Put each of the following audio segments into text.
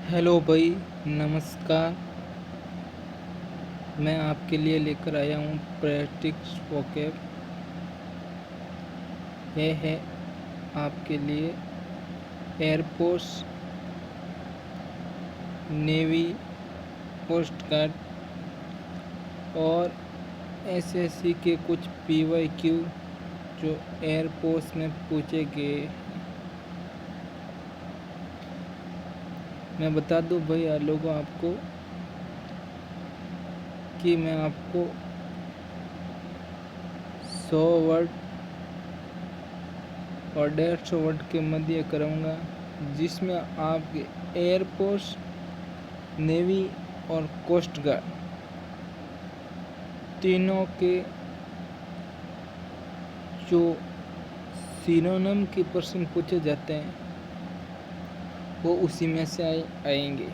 Hello भाई, नमस्कार। मैं आपके लिए लेकर आया हूँ प्रैक्टिस वोकैब। यह है आपके लिए एयरफोर्स, नेवी, कोस्ट गार्ड और एसएससी के कुछ पीवाईक्यू जो एयरफोर्स में पूछे गए। मैं बता दूँ भाई लोगों आपको कि मैं आपको 100 वर्ड और 150 वर्ड के मध्य कराऊंगा, जिसमें आपके एयरफोर्स, नेवी और कोस्ट गार्ड तीनों के जो सिनोनिम के प्रश्न पूछे जाते हैं वो उसी में से आएंगे।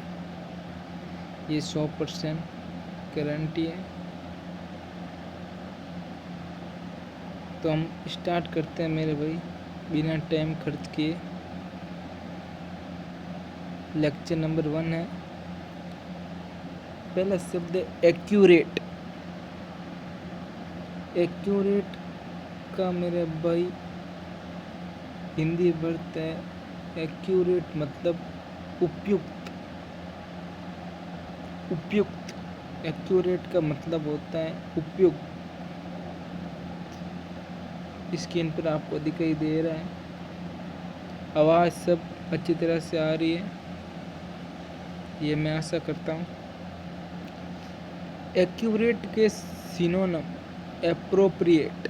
ये 100% गारंटी है। तो हम स्टार्ट करते हैं मेरे भाई, बिना टाइम खर्च किए। लेक्चर नंबर 1 है। पहला शब्द है एक्यूरेट। एक्यूरेट का मेरे भाई हिंदी अर्थ है एक्यूरेट मतलब उपयुक्त। उपयुक्त एक्यूरेट का मतलब होता है उपयुक्त। स्क्रीन पर आपको दिखाई दे रहा है, आवाज़ सब अच्छी तरह से आ रही है, ये मैं आशा करता हूँ। एक्यूरेट के सिनोनिम एप्रोप्रिएट,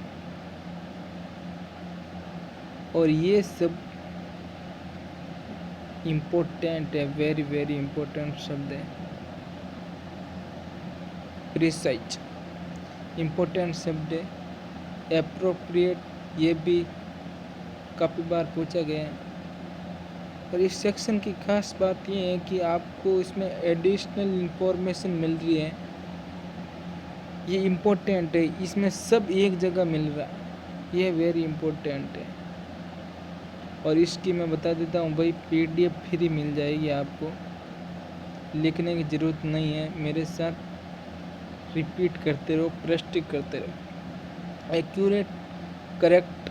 और ये सब इम्पोर्टेंट है, वेरी वेरी इम्पोर्टेंट शब्द है। प्रिसाइज इम्पोर्टेंट शब्द है। एप्रोप्रिएट ये भी काफ़ी बार पूछा गया है। और इस सेक्शन की खास बात ये है कि आपको इसमें एडिशनल इंफॉर्मेशन मिल रही है। ये इम्पोर्टेंट है, इसमें सब एक जगह मिल रहा है, ये वेरी इम्पोर्टेंट है। और इसकी मैं बता देता हूँ भाई, पीडीएफ फ्री मिल जाएगी आपको, लिखने की ज़रूरत नहीं है। मेरे साथ रिपीट करते रहो, प्रैक्टिस करते रहो। Accurate, correct,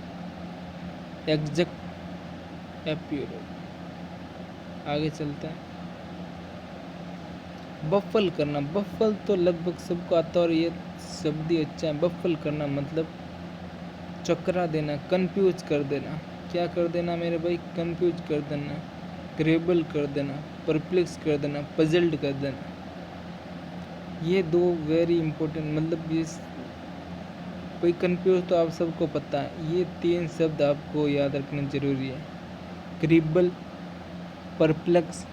exact, accurate. आगे चलते हैं। बफल करना, बफल तो लगभग सबको आता है और ये शब्द ही अच्छा है। बफल करना मतलब चकरा देना, कंफ्यूज कर देना। क्या कर देना मेरे भाई? कंफ्यूज कर देना, ग्रेबल कर देना, परप्लेक्स कर देना, पजल्ड कर देना। ये दो वेरी इंपॉर्टेंट, मतलब ये कोई कंफ्यूज तो आप सबको पता है। ये 3 शब्द आपको याद रखना जरूरी है। Gravel, perplex,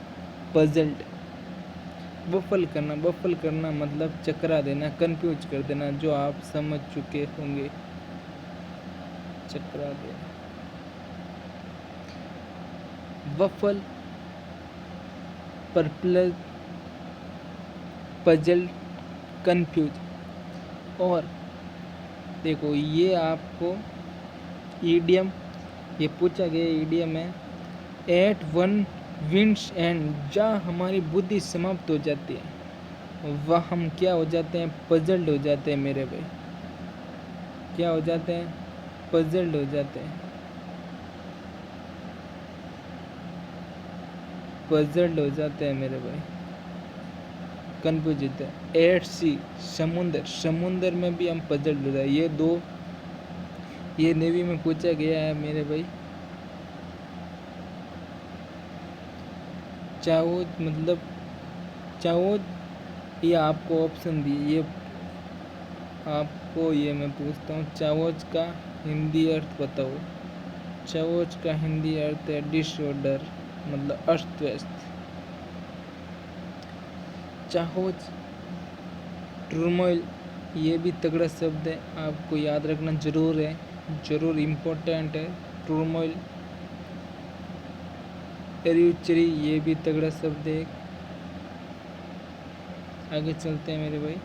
puzzled. बफल करना, बफल करना मतलब चकरा देना, कंफ्यूज कर देना, जो आप समझ चुके होंगे। चकरा देना, बफल, परप्लेक्स, पजल, कंफ्यूज। और देखो ये आपको ईडियम, ये पूछा गया ईडियम है। एट वन विंड्स एंड, जहाँ हमारी बुद्धि समाप्त हो जाती है वह हम क्या हो जाते हैं? पजल्ड हो जाते हैं मेरे भाई। क्या हो जाते हैं? पजल्ड हो जाते हैं, पजल्ड हो जाते हैं मेरे भाई, कंफ्यूज होते हैं। एट सी, समुंदर, समुंदर में भी हम पजल्ड हो जाए। ये दो, ये नेवी में पूछा गया है मेरे भाई। चावोज मतलब चावोज, ये आपको ऑप्शन दिए, ये आपको ये मैं पूछता हूँ, चावोज का हिंदी अर्थ बताओ। चावोज का हिंदी अर्थ है डिसऑर्डर, मतलब अस्त व्यस्त। चाहोज, टर्मोइल, ये भी तगड़ा शब्द है, आपको याद रखना जरूर है, जरूर इम्पोर्टेंट है। टर्मोइल, एरिचरी, ये भी तगड़ा शब्द है। आगे चलते हैं मेरे भाई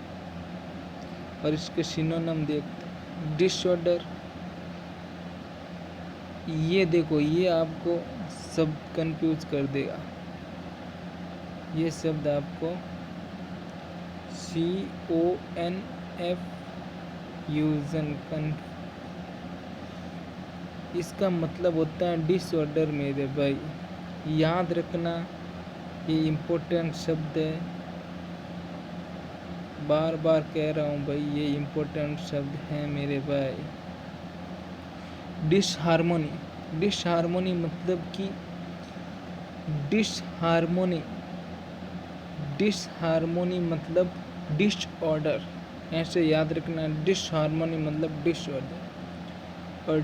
और इसके सिनोनिम देखते हैं। डिसऑर्डर, ये देखो ये आपको सब कंफ्यूज कर देगा। ये शब्द आपको CONF यूजन इसका मतलब होता है डिसऑर्डर मेरे भाई। याद रखना, ये इम्पोर्टेंट शब्द है, बार बार कह रहा हूँ भाई, ये इम्पोर्टेंट शब्द है मेरे भाई। डिसहार्मोनी, डिसहार्मोनी मतलब कि डिसहार्मोनी, डिसहार्मोनी मतलब डिसऑर्डर, ऐसे याद रखना। डिसहार्मोनी मतलब डिसऑर्डर। और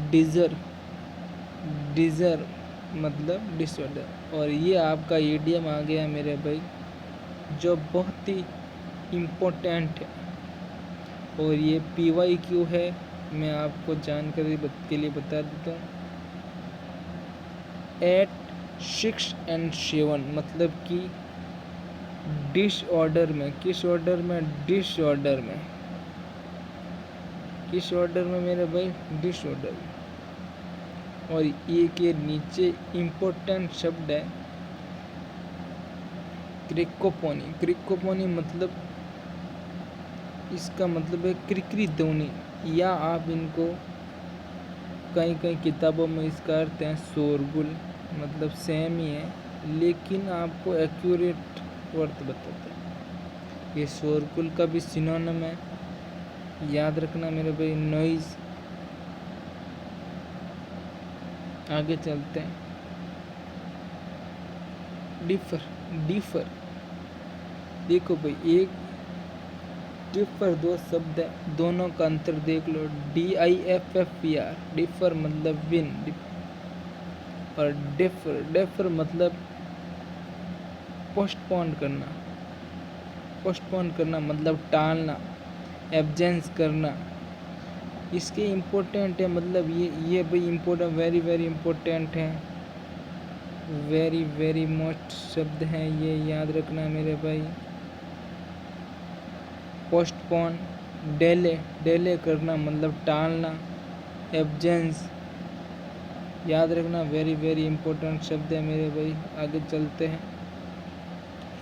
डिजर मतलब डिसऑर्डर। और ये आपका ईडियम आ गया मेरे भाई, जो बहुत ही इम्पोर्टेंट है। और ये PYQ है, मैं आपको जानकारी के लिए बता देता हूँ। 8, 6 और 7 मतलब कि डिसऑर्डर में, किस ऑर्डर में, डिसऑर्डर में, किस ऑर्डर में मेरे भाई, डिसऑर्डर। और ये के नीचे इम्पोर्टेंट शब्द है क्रिकोपोनी। क्रिकोपोनी मतलब, इसका मतलब है क्रिकरी ध्वनि, या आप इनको कई कई किताबों में इसका अर्थ है शोरगुल, मतलब सेम ही है, लेकिन आपको एक्यूरेट अर्थ बताते हैं। ये शोरगुल का भी सिनोनिम है, याद रखना मेरे भाई। नॉइज। आगे चलते हैं। डिफर, डिफर देखो भाई, एक डिफर दो शब्द है, दोनों का अंतर देख लो। DIFFER, डिफर मतलब विन, और डिफर, डिफर मतलब पोस्टपोन करना। पोस्टपोन करना मतलब टालना, एब्जेंस करना। इसके इम्पोर्टेंट है, मतलब ये भाई इम्पोर्टेंट, वेरी वेरी इम्पोर्टेंट है, वेरी वेरी मोस्ट शब्द हैं ये, याद रखना मेरे भाई। पोस्टपोन, डेले, डेले करना मतलब टालना, एब्जेंस, याद रखना, वेरी वेरी इम्पोर्टेंट शब्द है मेरे भाई। आगे चलते हैं।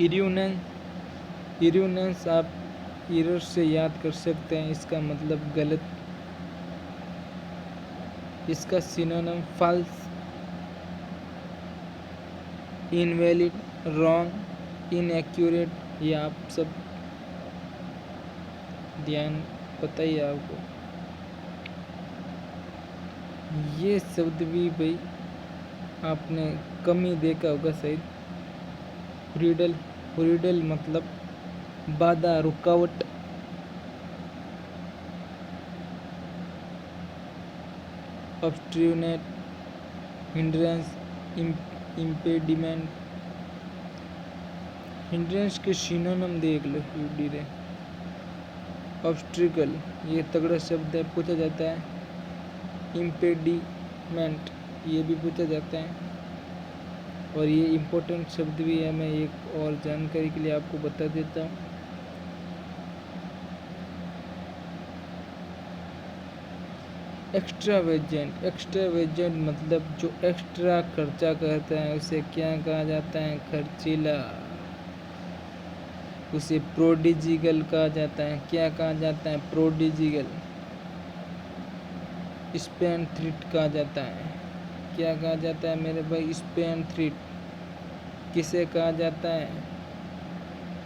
इर्यूनेंस, इर्यूनेंस आप इरर से याद कर सकते हैं, इसका मतलब गलत। इसका synonym false, invalid, wrong, inaccurate, ये आप सब ध्यान पता ही है आपको। ये शब्द भी भाई आपने कम ही देखा होगा शायद। हुरिडल, हुरिडल मतलब बाधा, रुकावट। ऑब्स्ट्रिनेट, हिंड्रेंस, इम्पेडिमेंट। हिंड्रेंस के सिनोनिम देख लो, यूडी। ऑब्स्ट्रिकल, ये तगड़ा शब्द है, पूछा जाता है। इम्पेडिमेंट, ये भी पूछा जाता है। और ये इम्पोर्टेंट शब्द भी है, मैं एक और जानकारी के लिए आपको बता देता हूँ। एक्स्ट्रावेजेंट, एक्स्ट्रावेजेंट मतलब जो एक्स्ट्रा खर्चा करता है उसे क्या कहा जाता है, खर्चीला। उसे प्रोडिजिगल कहा जाता है, क्या कहा जाता है, प्रोडिजिगल। स्पेंथ्रिट कहा जाता है, क्या कहा जाता है मेरे भाई, स्पेंथ्रिट। किसे कहा जाता है,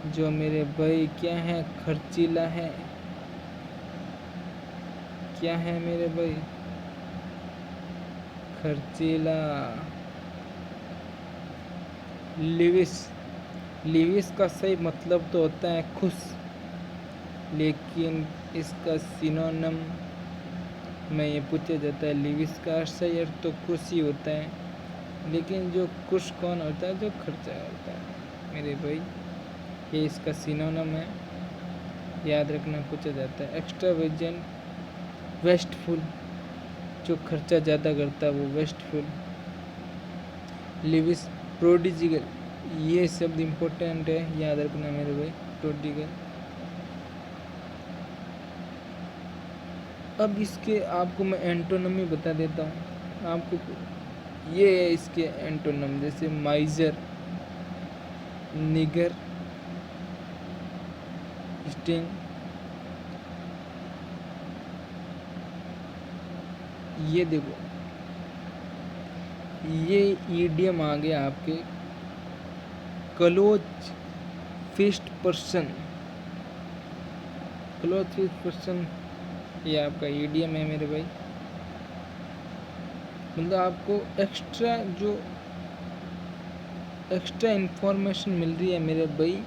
जो मेरे भाई क्या है, खर्चीला है। क्या है मेरे भाई, खर्चीला। लिविस, लिविस का सही मतलब तो होता है खुश, लेकिन इसका सिनोनिम में ये पूछा जाता है। लिविस का सही अर्थ तो खुश ही होता है, लेकिन जो खुश कौन होता है, जो खर्चा होता है मेरे भाई, ये इसका सिनोनिम है, याद रखना, पूछा जाता है। एक्स्ट्रावेजेंट, वेस्टफुल, जो खर्चा ज़्यादा करता है वो वेस्टफुल। लिविस, प्रोडिजिगल, ये शब्द इम्पोर्टेंट है, याद रखना मेरे भाई, प्रोडिगल। अब इसके आपको मैं एंटोनमी बता देता हूँ आपको। ये है इसके एंटोनम, जैसे माइजर, निगर, स्टिंग, ये देखो ये ईडियम आ गया आपके close fist person. Close fist person ये आपका ईडियम है मेरे भाई। मतलब आपको एक्स्ट्रा इन्फॉर्मेशन मिल रही है मेरे भाई।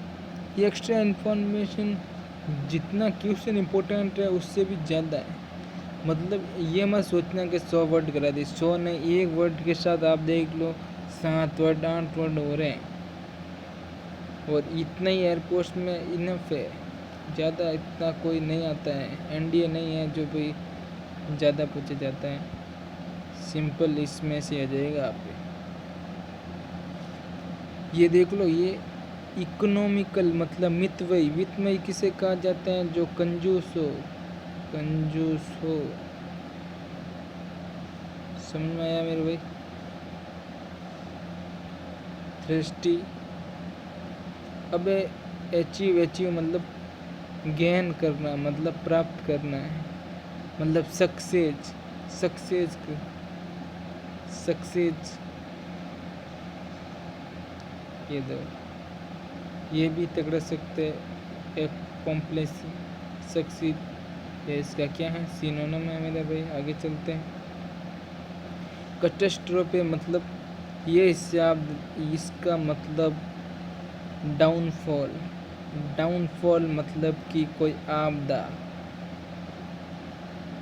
ये एक्स्ट्रा इन्फॉर्मेशन जितना क्वेश्चन इम्पोर्टेंट है उससे भी ज़्यादा है। मतलब ये मत सोचना कि 100 वर्ड करा दी, 100 नहीं, एक वर्ड के साथ आप देख लो 7 वर्ड 8 वर्ड हो रहे हैं। और इतना ही एयरपोर्ट में इनफ है, ज़्यादा इतना कोई नहीं आता है। एनडीए नहीं है जो कोई ज़्यादा पूछा जाता है। सिंपल इसमें से आ जाएगा आप ये देख लो। ये इकोनॉमिकल मतलब मितव्ययी। वित्तमयी किसे कहा जाता है? जो कंजूस हो। कंजूस हो, समझ में आया मेरे भाई? थ्रस्टी, अबे अचीव मतलब गेन करना, मतलब प्राप्त करना है, मतलब सक्सेस ये दो, ये भी तगड़ा सकते एक कॉम्प्लेक्स सक्सीड, ये इसका क्या है? सिनोनिम है मेरे भाई। आगे चलते हैं। कैटास्ट्रोफे मतलब ये शब्द, इसका मतलब डाउनफॉल मतलब कि कोई आपदा।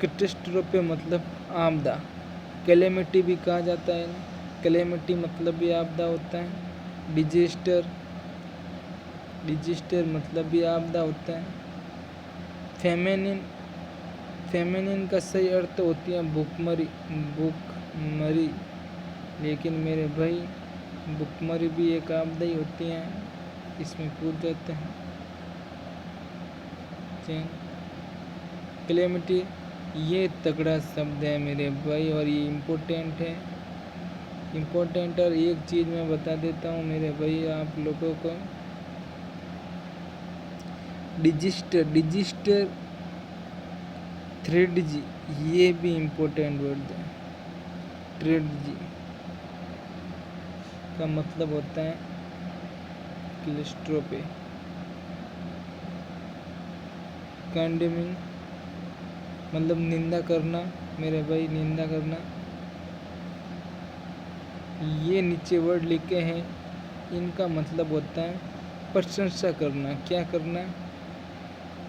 कैटास्ट्रोफे मतलब आपदा। कैलेमिटी भी कहा जाता है। कैलेमिटी मतलब भी आपदा होता है। डिजिस्टर मतलब भी आपदा होता है। फेमिनिन का सही अर्थ होती है भूखमरी। लेकिन मेरे भाई भूखमरी भी एक आपदा ही होती है, इसमें पूछ जाते हैं। कैलेमिटी ये तगड़ा शब्द है मेरे भाई और ये इम्पोर्टेंट है। और एक चीज़ मैं बता देता हूँ मेरे भाई आप लोगों को। डिजिस्टर थ्रेड जी, ये भी इम्पोर्टेंट वर्ड है। थ्रेड जी का मतलब होता है क्लिस्ट्रोपे। कंडेमिंग मतलब निंदा करना मेरे भाई, निंदा करना। ये नीचे वर्ड लिखे हैं, इनका मतलब होता है प्रशंसा करना। क्या करना?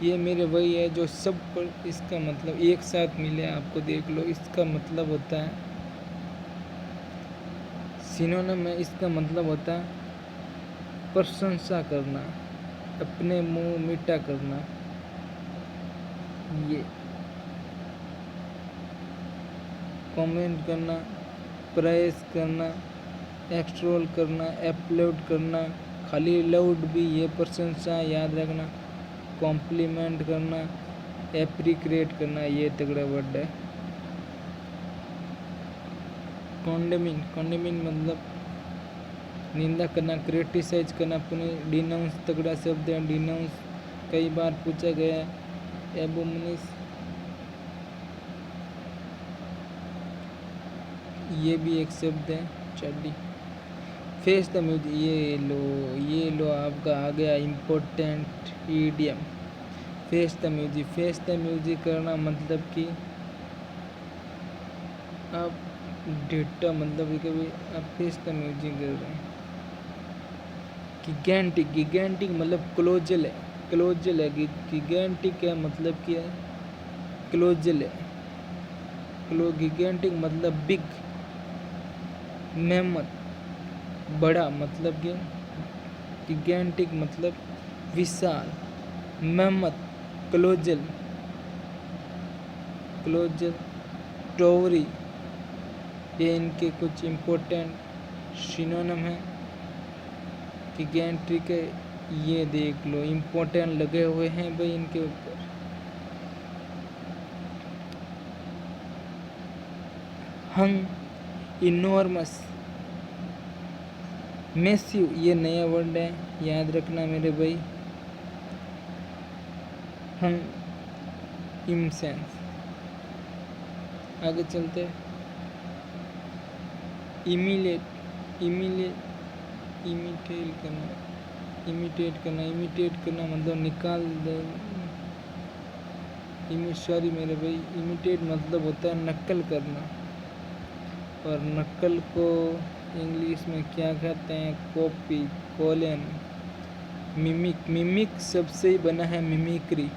ये मेरे वही है जो सब पर इसका मतलब एक साथ मिले, आपको देख लो। इसका मतलब होता है सिनोनिम में, इसका मतलब होता है प्रशंसा करना, अपने मुंह मीठा करना। ये कमेंट करना, प्रेस करना, एक्सट्रोल करना, अपलोड करना। खाली लाउड भी ये प्रशंसा, याद रखना। कॉम्प्लीमेंट करना, एप्रिक्रिएट करना, ये तगड़ा वर्ड है। कॉन्डेमिंग मतलब निंदा करना, क्रिटिसाइज करना। पुनः डिनाउंस तगड़ा शब्द है। डिनाउंस कई बार पूछा गया है। एबोमिनिस ये भी एक शब्द है। चड्डी। फेस द म्यूजिक, ये लो आपका आ गया important idiom. Face the music करना मतलब कि आप डेटा मतलब कभी आप फेस द म्यूजिक कर रहे हैं। गिगेंटिक मतलब क्लोजल है। गिगेंटिक है मतलब क्या है? क्लोजल है। गिगेंटिक मतलब बिग, मेहमत, बड़ा मतलब क्या? गिगेंटिक मतलब विशाल, मेहमत, क्लोजल, टोवरी, ये इनके कुछ इम्पोर्टेंट सिनोनिम है। गिगेंटिक है, ये देख लो इम्पोर्टेंट लगे हुए हैं भाई इनके ऊपर। हंग, इनॉर्मस, मैसिव ये नया वर्ड है, याद रखना मेरे भाई। हम इमसेंस। आगे चलते। इमिलेट इमिटेट करना, इमिटेट करना मतलब निकाल दे। सॉरी मेरे भाई, इमिटेट मतलब होता है नकल करना, और नकल को इंग्लिश में क्या कहते हैं? कॉपी, कॉलन, मिमिक सबसे ही बना है मिमिक्री,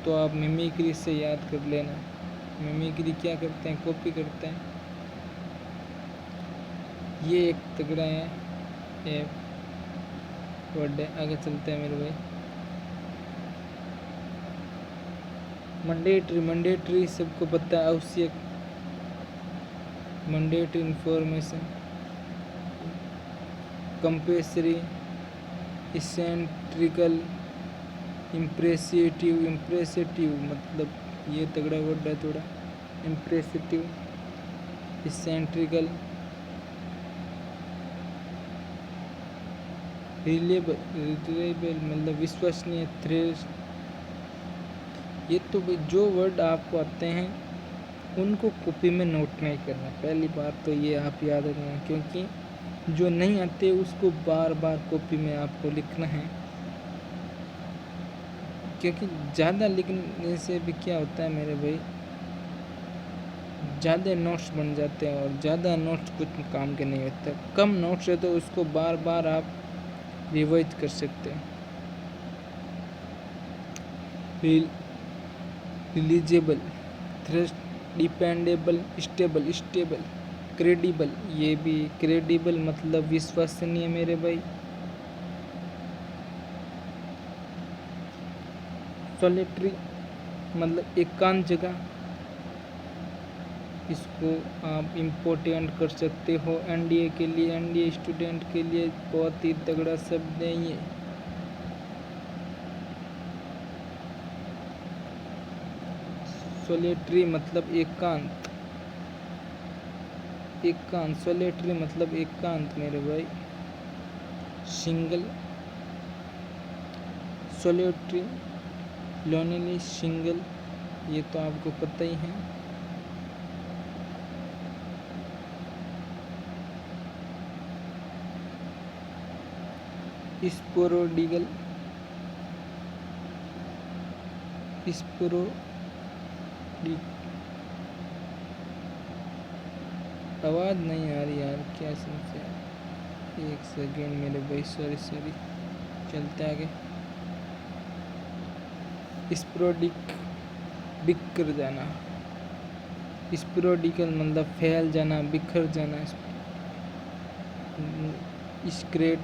तो आप मिमिक्री से याद कर लेना। मिमिक्री क्या करते हैं? कॉपी करते हैं। ये एक तगड़ा है वर्ड है। आगे चलते हैं मेरे भाई। मैंडेटरी सबको पता है, आवश्यक, मैंडेटरी इंफॉर्मेशन। कंपल्सरी, इसेंट्रिकल, इम्प्रेसिटिव मतलब ये तगड़ा वर्ड है थोड़ा। इम्प्रेसिटिव, इसेंट्रिकल, रिलेबल मतलब विश्वसनीय, थ्रेस्ट। ये तो भाई जो वर्ड आपको आते हैं उनको कॉपी में नोट नहीं करना, पहली बात तो ये आप याद रखना, क्योंकि जो नहीं आते उसको बार बार कॉपी में आपको लिखना है। क्योंकि ज़्यादा लिखने से भी क्या होता है मेरे भाई, ज़्यादा नोट्स बन जाते हैं, और ज़्यादा नोट्स कुछ काम के नहीं होते। कम नोट्स है तो उसको बार बार आप रिवाइज कर सकते हैं। रिलीजेबल, थ्रस्ट, डिपेंडेबल, स्टेबल, क्रेडिबल। ये भी क्रेडिबल मतलब विश्वसनीय मेरे भाई। सॉलिटरी मतलब एकांत जगह, इसको आप इम्पोर्टेंट कर सकते हो एनडीए के लिए, एनडीए स्टूडेंट के लिए बहुत ही तगड़ा शब्द है ये। सोलेटरी मतलब एकांत, सोलेटरी मतलब एकांत मेरे भाई। सिंगल, सोलेटरी, लोनली, सिंगल, ये तो आपको पता ही है। स्पोरोडिगल, आवाज़ नहीं आ रही यार, क्या समस्या है? एक सेकेंड मेरे भाई, सॉरी। चलते आगे। स्पोरोडिक, बिखर जाना। स्पोरोडिकल मतलब फैल जाना, बिखर जाना। स्क्रेट,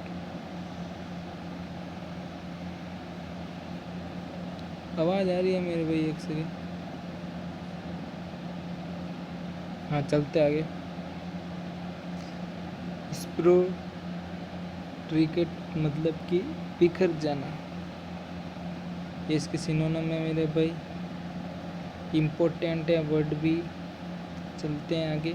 आवाज़ आ रही है मेरे भाई, एक सेकेंड। हाँ चलते आगे। स्प्रो ट्रिकेट मतलब कि बिखर जाना, ये इसके सिनोनिम है मेरे भाई। इम्पोर्टेंट है वर्ड भी। चलते हैं आगे।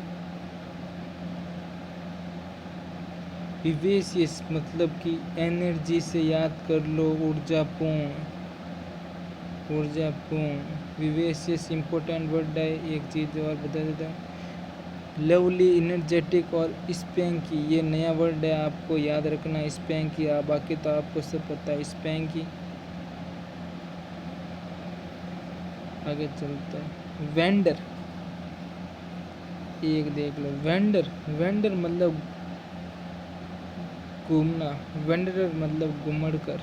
विवेशियस मतलब कि एनर्जी से याद कर लो, ऊर्जापूर्ण। विवेशियस इम्पोर्टेंट वर्ड है। एक चीज़ और बता देता हूँ, लवली, इनर्जेटिक और स्पैंकी, ये नया वर्ड है, आपको याद रखना स्पैंकी। बाकी तो आपको सब पता है स्पैंकी। आगे चलता है। वेंडर, एक देख लो, वेंडर मतलब घूमना, वेंडर मतलब घुमड़ कर,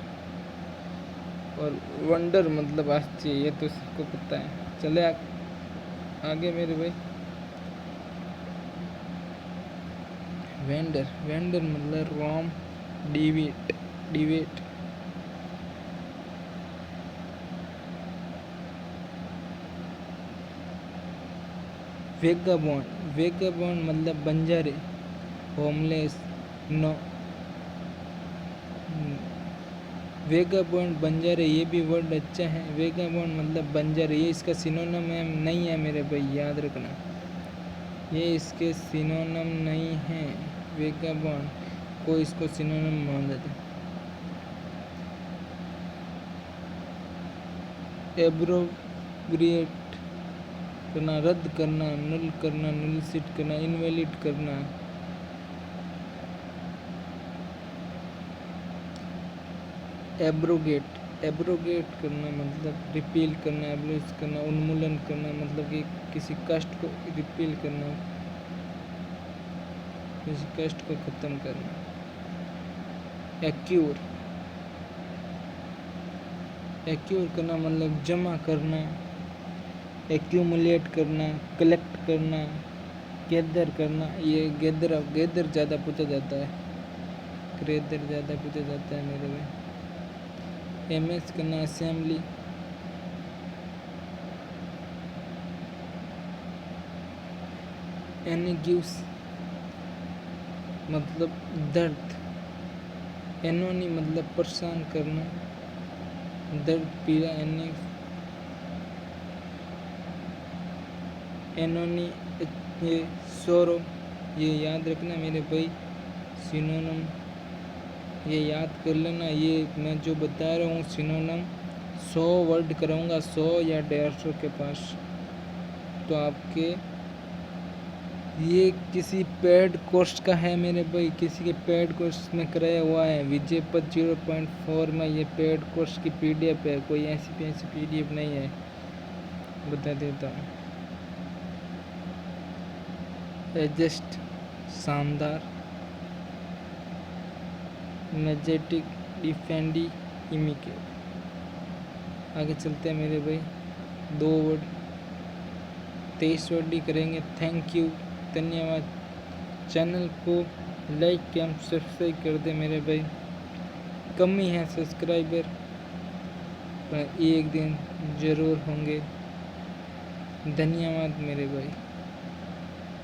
और वंडर मतलब आश्चर्य, ये तो सबको पता है। चले आगे मेरे भाई। वेंडर मतलब रॉम, डिवेट। वेगाबॉन्ड मतलब बंजारे, होमलेस, नो। वेगाबॉन्ड बंजारे, ये भी वर्ड अच्छा है। वेगाबॉन्ड मतलब बंजारे, ये इसका सिनोनिम नहीं है मेरे भाई, याद रखना, ये इसके सिनोनिम नहीं है। वेगाबॉन्ड कोई इसको सिनोनिम मान लेते हैं। एब्रोब्रिएट करना, रद्द करना, नल करना, नलिसिट करना, इनवैलिड करना। एब्रोगेट करना मतलब रिपील करना, एब्लिश करना, उन्मूलन करना मतलब कि किसी कष्ट को रिपील करना, किसी कष्ट को खत्म करना। एक्यूर करना मतलब जमा करना, एक्यूमुलेट करना, कलेक्ट करना, गैदर करना। ये गैदर ज़्यादा पूछा जाता है, ग्रेदर ज़्यादा पूछा जाता है मेरे में। एमएस करना, असेंबली। एनिग्यूस मतलब दर्द। एनोनी मतलब परेशान करना, दर्द, पीड़ा। एनोनी ये सोरो, ये याद रखना मेरे भाई। सिनोनिम ये याद कर लेना। ये मैं जो बता रहा हूँ सिनोनिम 100 वर्ड कराऊंगा, 100 या 150 के पास, तो आपके ये किसी पेड कोर्स का है मेरे भाई, किसी के पेड कोर्स में कराया हुआ है। विजय पद 0.4 में ये पेड कोर्स की PDF है, कोई ऐसी PDF नहीं है, बता देता हूँ। एडजस्ट शानदार, मैजेटिक, डिफेंडी, इमिकेट। आगे चलते हैं मेरे भाई, 2 वर्ड 23 वर्ड ही करेंगे। थैंक यू, धन्यवाद। चैनल को लाइक एवं सब्सक्राइब कर दे मेरे भाई, कमी है सब्सक्राइबर, पर एक दिन ज़रूर होंगे। धन्यवाद मेरे भाई।